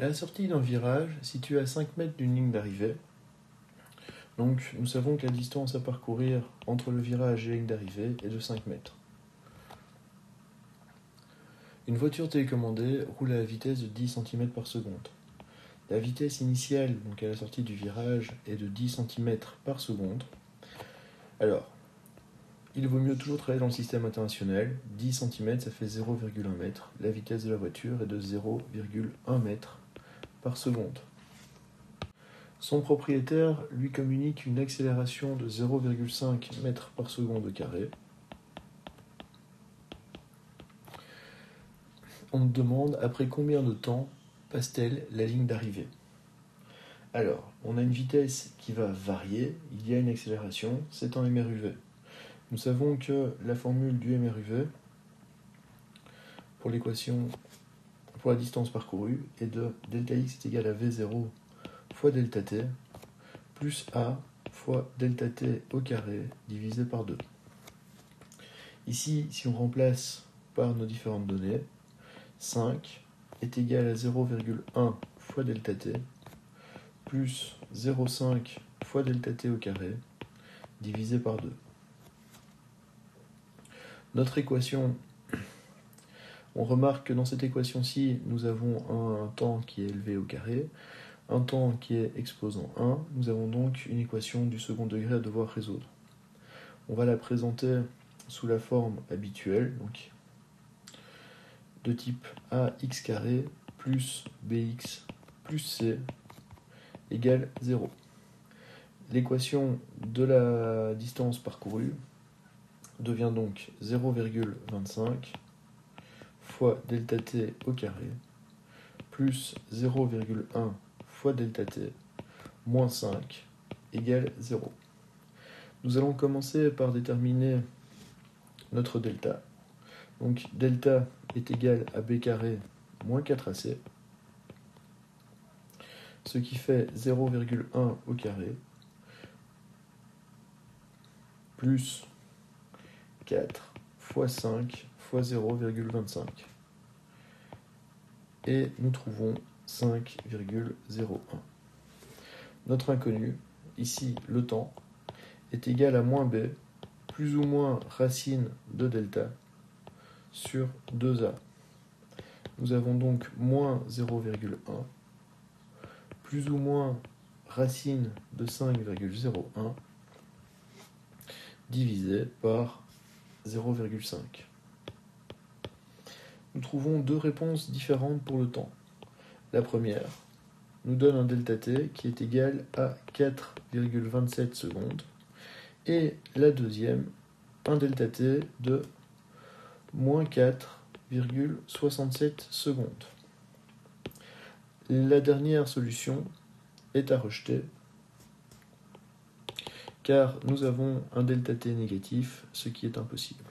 À la sortie d'un virage situé à 5 mètres d'une ligne d'arrivée, donc nous savons que la distance à parcourir entre le virage et la ligne d'arrivée est de 5 mètres. Une voiture télécommandée roule à la vitesse de 10 cm par seconde. La vitesse initiale, donc à la sortie du virage, est de 10 cm par seconde. Alors, il vaut mieux toujours travailler dans le système international. 10 cm, ça fait 0,1 m. La vitesse de la voiture est de 0,1 m par seconde. Son propriétaire lui communique une accélération de 0,5 m par seconde au carré. On me demande après combien de temps passe-t-elle la ligne d'arrivée. Alors, on a une vitesse qui va varier, il y a une accélération, c'est en mRUV. Nous savons que la formule du mRUV pour l'équation pour la distance parcourue est de delta x est égal à V0 fois delta t plus A fois delta t au carré divisé par 2. Ici, si on remplace par nos différentes données, 5 est égal à 0,1 fois delta t plus 0,5 fois delta t au carré divisé par 2. Notre équation, on remarque que dans cette équation-ci, nous avons un temps qui est élevé au carré, un temps qui est exposant 1. Nous avons donc une équation du second degré à devoir résoudre. On va la présenter sous la forme habituelle, donc de type ax carré plus bx plus c égale 0. L'équation de la distance parcourue devient donc 0,25 fois delta t au carré plus 0,1 fois delta t moins 5 égale 0. Nous allons commencer par déterminer notre delta. Donc delta est égal à b carré moins 4ac, ce qui fait 0,1 au carré plus 4 fois 5 fois 0,25. Et nous trouvons 5,01. Notre inconnu, ici le temps, est égal à moins b, plus ou moins racine de delta, sur 2a. Nous avons donc moins 0,1, plus ou moins racine de 5,01, divisé par 0,5. Nous trouvons deux réponses différentes pour le temps. La première nous donne un delta t qui est égal à 4,27 secondes, et la deuxième, un delta t de moins 4,67 secondes. La dernière solution est à rejeter, car nous avons un delta t négatif, ce qui est impossible.